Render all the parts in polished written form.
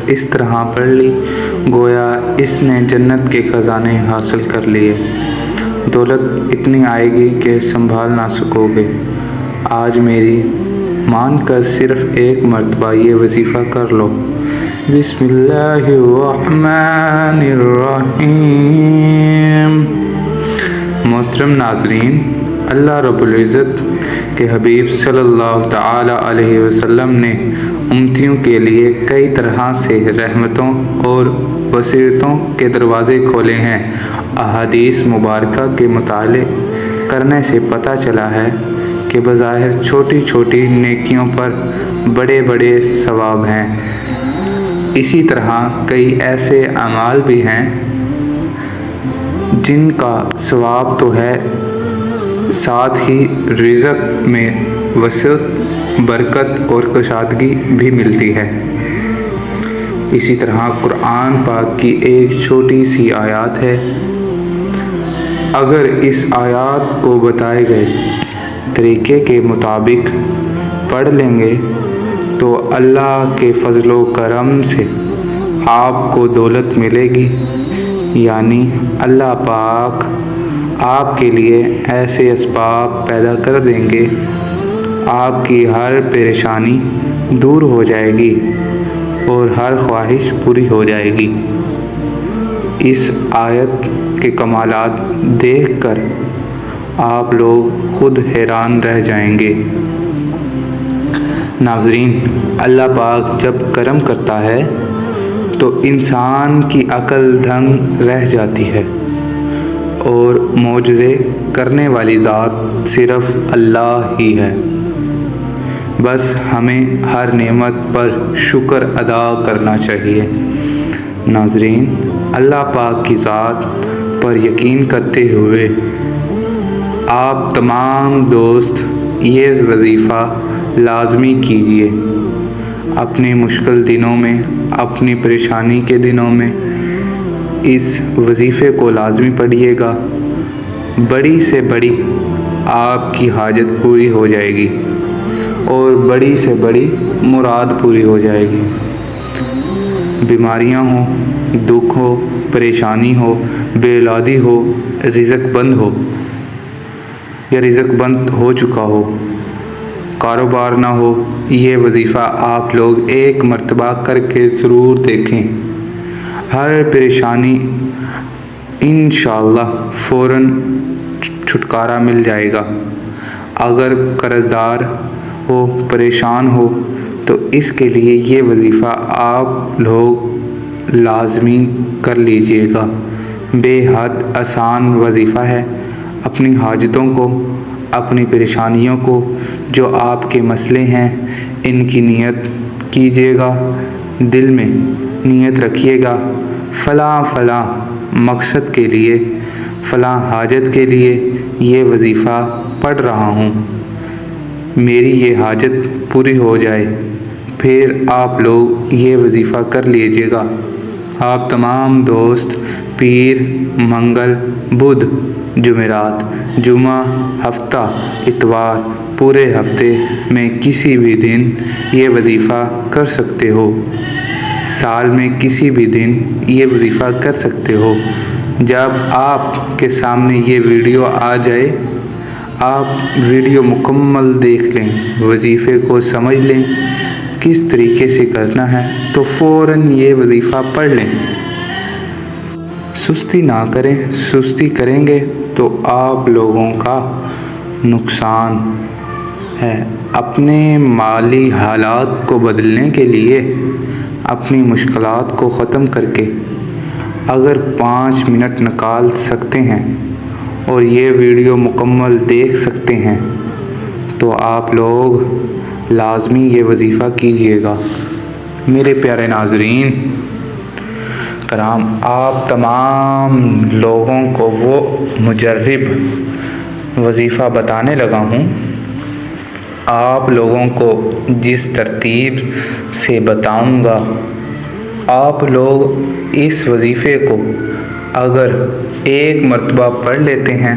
اس طرح پڑھ لی گویا اس نے جنت کے خزانے حاصل کر لیے۔ دولت اتنی آئے گی کہ سنبھال نہ سکو گے۔ آج میری مان کر صرف ایک مرتبہ یہ وظیفہ کر لو۔ بسم اللہ الرحمن الرحیم۔ محترم ناظرین، اللہ رب العزت کے حبیب صلی اللہ تعالی علیہ وسلم نے امتیوں کے لیے کئی طرح سے رحمتوں اور وسعتوں کے دروازے کھولے ہیں۔ احادیث مبارکہ کے مطالعے کرنے سے پتہ چلا ہے کہ بظاہر چھوٹی چھوٹی نیکیوں پر بڑے بڑے ثواب ہیں۔ اسی طرح کئی ایسے اعمال بھی ہیں جن کا ثواب تو ہے، ساتھ ہی رزق میں وسعت، برکت اور کشادگی بھی ملتی ہے۔ اسی طرح قرآن پاک کی ایک چھوٹی سی آیات ہے، اگر اس آیات کو بتائے گئے طریقے کے مطابق پڑھ لیں گے تو اللہ کے فضل و کرم سے آپ کو دولت ملے گی، یعنی اللہ پاک آپ کے لیے ایسے اسباب پیدا کر دیں گے، آپ کی ہر پریشانی دور ہو جائے گی اور ہر خواہش پوری ہو جائے گی۔ اس آیت کے کمالات دیکھ کر آپ لوگ خود حیران رہ جائیں گے۔ ناظرین، اللہ پاک جب کرم کرتا ہے تو انسان کی عقل دنگ رہ جاتی ہے، اور معجزے کرنے والی ذات صرف اللہ ہی ہے۔ بس ہمیں ہر نعمت پر شکر ادا کرنا چاہیے۔ ناظرین، اللہ پاک کی ذات پر یقین کرتے ہوئے آپ تمام دوست یہ وظیفہ لازمی کیجیے۔ اپنے مشکل دنوں میں، اپنی پریشانی کے دنوں میں اس وظیفے کو لازمی پڑھیے گا۔ بڑی سے بڑی آپ کی حاجت پوری ہو جائے گی اور بڑی سے بڑی مراد پوری ہو جائے گی۔ بیماریاں ہوں، دکھ ہو، پریشانی ہو، بے اولادی ہو، رزق بند ہو یا رزق بند ہو چکا ہو، کاروبار نہ ہو، یہ وظیفہ آپ لوگ ایک مرتبہ کر کے ضرور دیکھیں۔ ہر پریشانی انشاءاللہ فوراً چھٹکارا مل جائے گا۔ اگر قرض دار ہو، پریشان ہو تو اس کے لیے یہ وظیفہ آپ لوگ لازمی کر لیجئے گا۔ بے حد آسان وظیفہ ہے۔ اپنی حاجتوں کو، اپنی پریشانیوں کو، جو آپ کے مسئلے ہیں، ان کی نیت کیجیے گا۔ دل میں نیت رکھیے گا، فلاں فلاں مقصد کے لیے، فلاں حاجت کے لیے یہ وظیفہ پڑھ رہا ہوں، میری یہ حاجت پوری ہو جائے۔ پھر آپ لوگ یہ وظیفہ کر لیجیے گا۔ آپ تمام دوست پیر، منگل، بدھ، جمعرات، جمعہ، ہفتہ، اتوار، پورے ہفتے میں کسی بھی دن یہ وظیفہ کر سکتے ہو۔ سال میں کسی بھی دن یہ وظیفہ کر سکتے ہو۔ جب آپ کے سامنے یہ ویڈیو آ جائے، آپ ویڈیو مکمل دیکھ لیں، وظیفے کو سمجھ لیں کس طریقے سے کرنا ہے، تو فوراً یہ وظیفہ پڑھ لیں۔ سستی نہ کریں۔ سستی کریں گے تو آپ لوگوں کا نقصان ہے۔ اپنے مالی حالات کو بدلنے کے لیے، اپنی مشکلات کو ختم کر کے اگر 5 منٹ نکال سکتے ہیں اور یہ ویڈیو مکمل دیکھ سکتے ہیں تو آپ لوگ لازمی یہ وظیفہ کیجیے گا۔ میرے پیارے ناظرین کرام، آپ تمام لوگوں کو وہ مجرب وظیفہ بتانے لگا ہوں۔ آپ لوگوں کو جس ترتیب سے بتاؤں گا، آپ لوگ اس وظیفے کو اگر ایک مرتبہ پڑھ لیتے ہیں،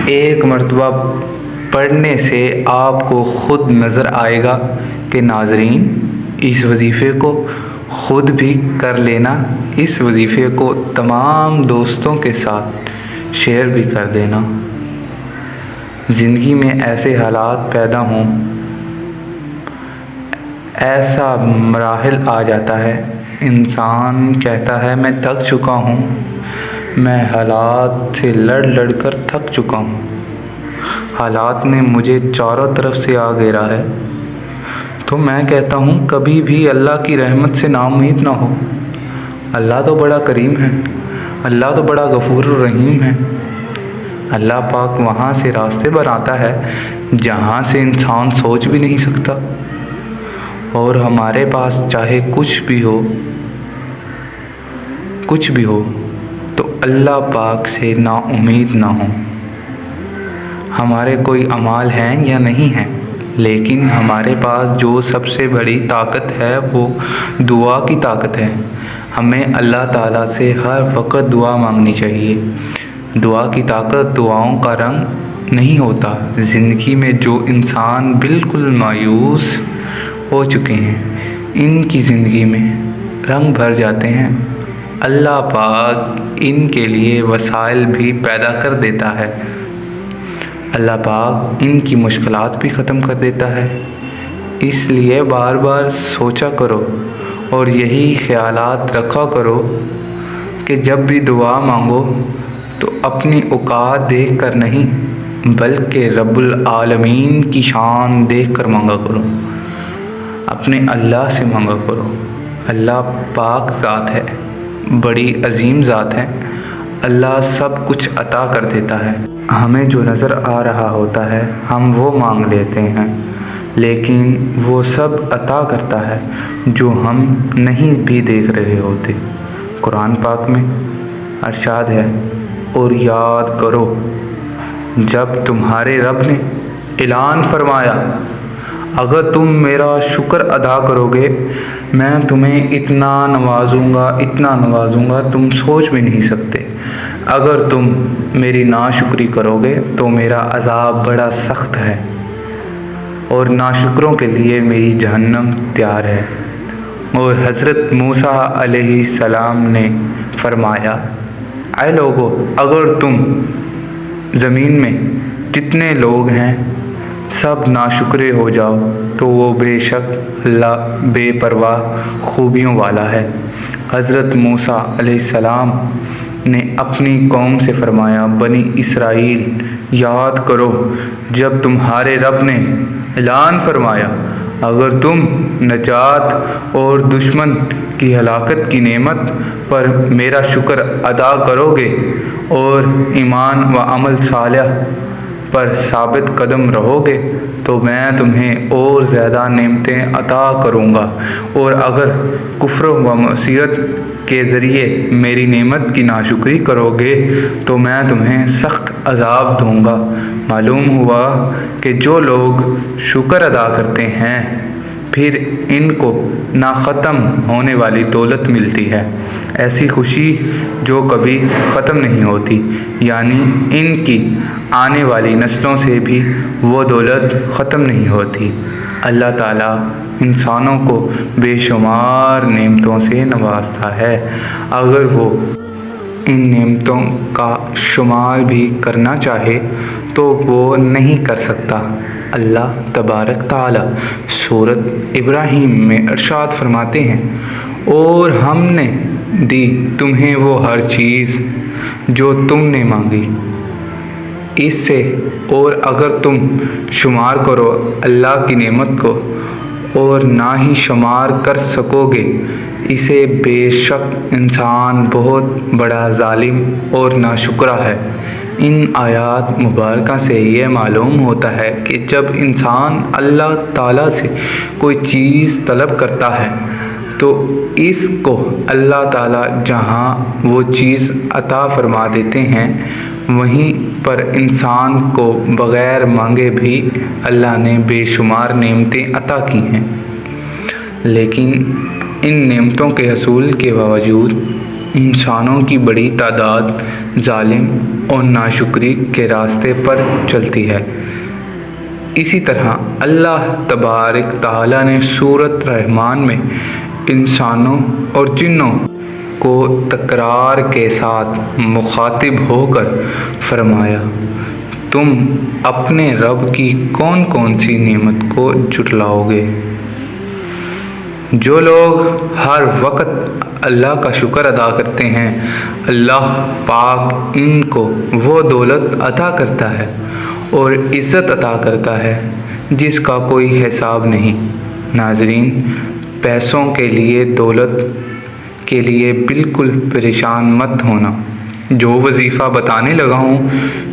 ایک مرتبہ پڑھنے سے آپ کو خود نظر آئے گا کہ ناظرین اس وظیفے کو خود بھی کر لینا، اس وظیفے کو تمام دوستوں کے ساتھ شیئر بھی کر دینا۔ زندگی میں ایسے حالات پیدا ہوں، ایسا مراحل آ جاتا ہے، انسان کہتا ہے میں تھک چکا ہوں، میں حالات سے لڑ کر تھک چکا ہوں، حالات نے مجھے چاروں طرف سے آ گھیرا ہے۔ تو میں کہتا ہوں کبھی بھی اللہ کی رحمت سے ناامید نہ ہو۔ اللہ تو بڑا کریم ہے، اللہ تو بڑا غفور الرحیم ہے۔ اللہ پاک وہاں سے راستے بناتا ہے جہاں سے انسان سوچ بھی نہیں سکتا، اور ہمارے پاس چاہے کچھ بھی ہو تو اللہ پاک سے نا امید نہ ہو۔ ہمارے کوئی اعمال ہیں یا نہیں ہیں، لیکن ہمارے پاس جو سب سے بڑی طاقت ہے وہ دعا کی طاقت ہے۔ ہمیں اللہ تعالیٰ سے ہر وقت دعا مانگنی چاہیے۔ دعا کی طاقت دعاؤں کا رنگ نہیں ہوتا۔ زندگی میں جو انسان بالکل مایوس ہو چکے ہیں، ان کی زندگی میں رنگ بھر جاتے ہیں۔ اللہ پاک ان کے لیے وسائل بھی پیدا کر دیتا ہے، اللہ پاک ان کی مشکلات بھی ختم کر دیتا ہے۔ اس لیے بار بار سوچا کرو اور یہی خیالات رکھا کرو کہ جب بھی دعا مانگو تو اپنی اوقات دیکھ کر نہیں بلکہ رب العالمین کی شان دیکھ کر مانگا کرو، اپنے اللہ سے مانگا کرو۔ اللہ پاک ذات ہے، بڑی عظیم ذات ہے، اللہ سب کچھ عطا کر دیتا ہے۔ ہمیں جو نظر آ رہا ہوتا ہے ہم وہ مانگ لیتے ہیں، لیکن وہ سب عطا کرتا ہے جو ہم نہیں بھی دیکھ رہے ہوتے۔ قرآن پاک میں ارشاد ہے، اور یاد کرو جب تمہارے رب نے اعلان فرمایا اگر تم میرا شکر ادا کرو گے میں تمہیں اتنا نوازوں گا تم سوچ بھی نہیں سکتے، اگر تم میری ناشکری کرو گے تو میرا عذاب بڑا سخت ہے اور ناشکروں کے لیے میری جہنم تیار ہے۔ اور حضرت موسیٰ علیہ السلام نے فرمایا، اے لوگو اگر تم زمین میں جتنے لوگ ہیں سب ناشکرے ہو جاؤ تو وہ بے شک اللہ بے پرواہ خوبیوں والا ہے۔ حضرت موسیٰ علیہ السلام نے اپنی قوم سے فرمایا، بنی اسرائیل یاد کرو جب تمہارے رب نے اعلان فرمایا اگر تم نجات اور دشمن کی ہلاکت کی نعمت پر میرا شکر ادا کرو گے اور ایمان و عمل صالح پر ثابت قدم رہو گے تو میں تمہیں اور زیادہ نعمتیں عطا کروں گا، اور اگر کفر و معصیت کے ذریعے میری نعمت کی ناشکری کرو گے تو میں تمہیں سخت عذاب دوں گا۔ معلوم ہوا کہ جو لوگ شکر ادا کرتے ہیں پھر ان کو نہ ختم ہونے والی دولت ملتی ہے، ایسی خوشی جو کبھی ختم نہیں ہوتی، یعنی ان کی آنے والی نسلوں سے بھی وہ دولت ختم نہیں ہوتی۔ اللہ تعالیٰ انسانوں کو بے شمار نعمتوں سے نوازتا ہے، اگر وہ ان نعمتوں کا شمار بھی کرنا چاہے تو وہ نہیں کر سکتا۔ اللہ تبارک تعالیٰ سورۃ ابراہیم میں ارشاد فرماتے ہیں، اور ہم نے دی تمہیں وہ ہر چیز جو تم نے مانگی اس سے، اور اگر تم شمار کرو اللہ کی نعمت کو اور نہ ہی شمار کر سکو گے اسے، بے شک انسان بہت بڑا ظالم اور ناشکرا ہے۔ ان آیات مبارکہ سے یہ معلوم ہوتا ہے کہ جب انسان اللہ تعالیٰ سے کوئی چیز طلب کرتا ہے تو اس کو اللہ تعالیٰ جہاں وہ چیز عطا فرما دیتے ہیں وہیں پر انسان کو بغیر مانگے بھی اللہ نے بے شمار نعمتیں عطا کی ہیں، لیکن ان نعمتوں کے حصول کے باوجود انسانوں کی بڑی تعداد ظالم اور ناشکری کے راستے پر چلتی ہے۔ اسی طرح اللہ تبارک تعالیٰ نے سورۃ رحمان میں انسانوں اور جنوں کو تکرار کے ساتھ مخاطب ہو کر فرمایا، تم اپنے رب کی کون کون سی نعمت کو جھٹلاؤ گے؟ جو لوگ ہر وقت اللہ کا شکر ادا کرتے ہیں، اللہ پاک ان کو وہ دولت عطا کرتا ہے اور عزت عطا کرتا ہے جس کا کوئی حساب نہیں۔ ناظرین، پیسوں کے لیے، دولت کے لیے بالکل پریشان مت ہونا۔ جو وظیفہ بتانے لگا ہوں،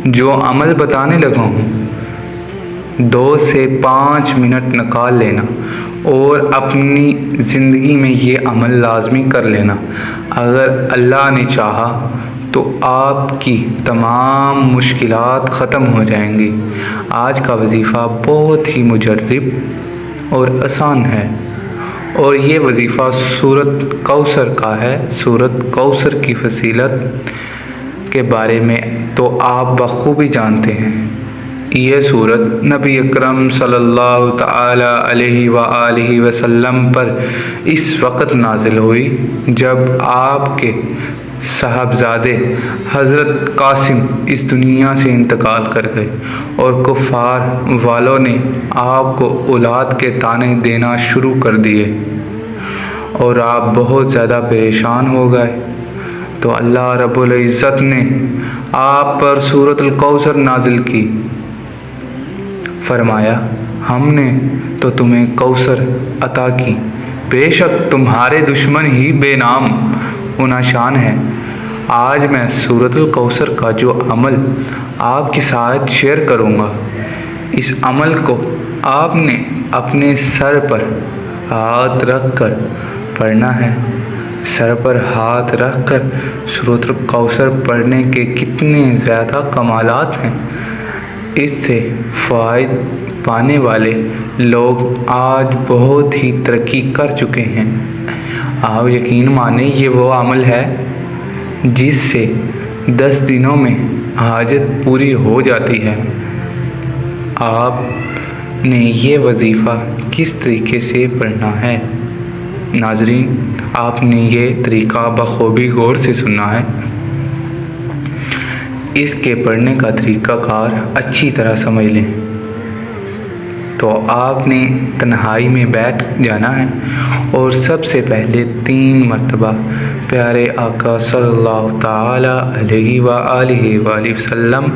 جو عمل بتانے لگا ہوں، 2 سے 5 منٹ نکال لینا اور اپنی زندگی میں یہ عمل لازمی کر لینا۔ اگر اللہ نے چاہا تو آپ کی تمام مشکلات ختم ہو جائیں گی۔ آج کا وظیفہ بہت ہی مجرب اور آسان ہے، اور یہ وظیفہ سورۃ کوثر کا ہے۔ سورۃ کوثر کی فضیلت کے بارے میں تو آپ بخوبی جانتے ہیں۔ یہ سورت نبی اکرم صلی اللہ تعالی علیہ وآلہ وسلم پر اس وقت نازل ہوئی جب آپ کے صاحبزادے حضرت قاسم اس دنیا سے انتقال کر گئے اور کفار والوں نے آپ کو اولاد کے طعنے دینا شروع کر دیے اور آپ بہت زیادہ پریشان ہو گئے۔ تو اللہ رب العزت نے آپ پر سورۃ الکوثر نازل کی۔ فرمایا، ہم نے تو تمہیں کوثر عطا کی، بے شک تمہارے دشمن ہی بے نام و نشان ہے۔ آج میں سورۃ الکوثر کا جو عمل آپ کے ساتھ شیئر کروں گا، اس عمل کو آپ نے اپنے سر پر ہاتھ رکھ کر پڑھنا ہے۔ سر پر ہاتھ رکھ کر سورۃ الکوثر پڑھنے کے کتنے زیادہ کمالات ہیں۔ اس سے فوائد پانے والے لوگ آج بہت ہی ترقی کر چکے ہیں۔ آپ یقین مانیں، یہ وہ عمل ہے جس سے 10 دنوں میں حاجت پوری ہو جاتی ہے۔ آپ نے یہ وظیفہ کس طریقے سے پڑھنا ہے؟ ناظرین، آپ نے یہ طریقہ بخوبی غور سے سننا ہے۔ اس کے پڑھنے کا طریقہ کار اچھی طرح سمجھ لیں تو آپ نے تنہائی میں بیٹھ جانا ہے اور سب سے پہلے 3 مرتبہ پیارے آقا صلی اللہ تعالی علیہ وآلہ وآلہ وسلم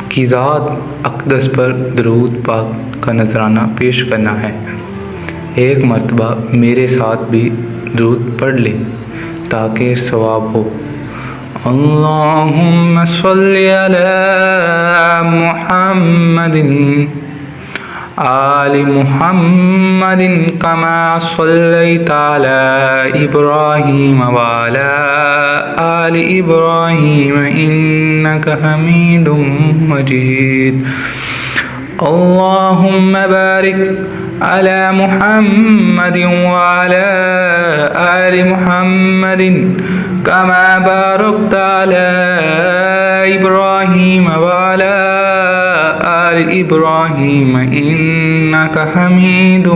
کی ذات اقدس پر درود پاک کا نذرانہ پیش کرنا ہے۔ 1 مرتبہ میرے ساتھ بھی درود پڑھ لیں تاکہ ثواب ہو۔ اللہم صلی علی محمد آل محمد کما صلیت علی ابراہیم وعلی آل ابراہیم انک حمید مجید۔ اللہم بارک علی محمد وعلی آل محمد کما بارکت علی ابراہیم وعلی آل ابراہیم انک حمید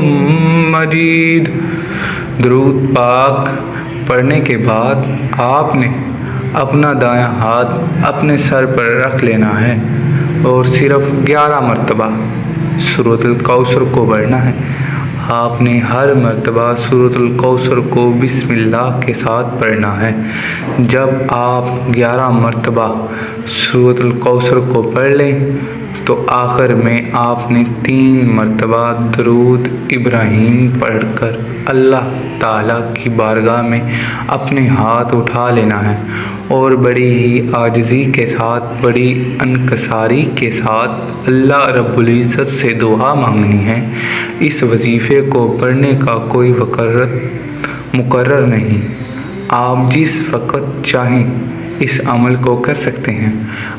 مجید۔ درود پاک پڑھنے کے بعد آپ نے اپنا دایاں ہاتھ اپنے سر پر رکھ لینا ہے اور صرف 11 مرتبہ سورۃ الکوثر کو پڑھنا ہے۔ آپ نے ہر مرتبہ سورۃ الکوثر کو بسم اللہ کے ساتھ پڑھنا ہے۔ جب آپ 11 مرتبہ سورۃ الکوثر کو پڑھ لیں تو آخر میں آپ نے 3 مرتبہ درود ابراہیم پڑھ کر اللہ تعالیٰ کی بارگاہ میں اپنے ہاتھ اٹھا لینا ہے اور بڑی ہی عاجزی کے ساتھ، بڑی انکساری کے ساتھ اللہ رب العزت سے دعا مانگنی ہے۔ اس وظیفے کو پڑھنے کا کوئی مقرر نہیں، آپ جس وقت چاہیں اس عمل کو کر سکتے ہیں۔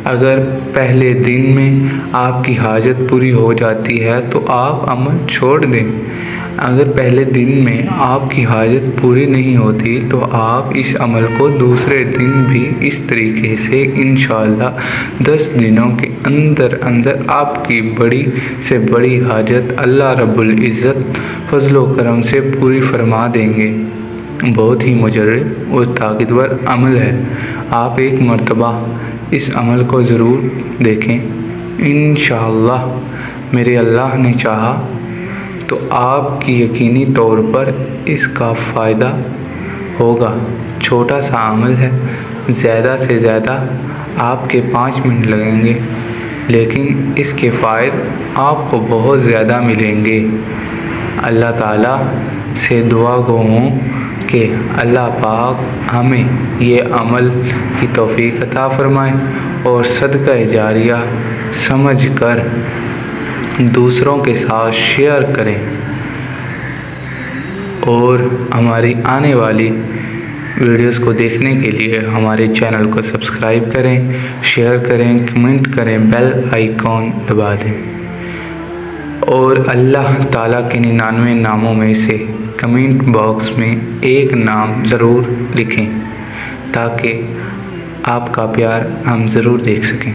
اگر پہلے دن میں آپ کی حاجت پوری ہو جاتی ہے تو آپ عمل چھوڑ دیں۔ اگر پہلے دن میں آپ کی حاجت پوری نہیں ہوتی تو آپ اس عمل کو دوسرے دن بھی اس طریقے سے انشاءاللہ 10 دنوں کے اندر آپ کی بڑی سے بڑی حاجت اللہ رب العزت فضل و کرم سے پوری فرما دیں گے۔ بہت ہی مجرب اور طاقتور عمل ہے۔ آپ ایک مرتبہ اس عمل کو ضرور دیکھیں، انشاءاللہ میرے اللہ نے چاہا تو آپ کی یقینی طور پر اس کا فائدہ ہوگا۔ چھوٹا سا عمل ہے، زیادہ سے زیادہ آپ کے 5 منٹ لگیں گے، لیکن اس کے فوائد آپ کو بہت زیادہ ملیں گے۔ اللہ تعالیٰ سے دعا گو ہوں کہ اللہ پاک ہمیں یہ عمل کی توفیق عطا فرمائے اور صدقہ جاریہ سمجھ کر دوسروں کے ساتھ شیئر کریں، اور ہماری آنے والی ویڈیوز کو دیکھنے کے لیے ہمارے چینل کو سبسکرائب کریں، شیئر کریں، کمنٹ کریں، بیل آئیکن دبا دیں، اور اللہ تعالیٰ کے 99 ناموں میں سے کمنٹ باکس میں ایک نام ضرور لکھیں تاکہ آپ کا پیار ہم ضرور دیکھ سکیں۔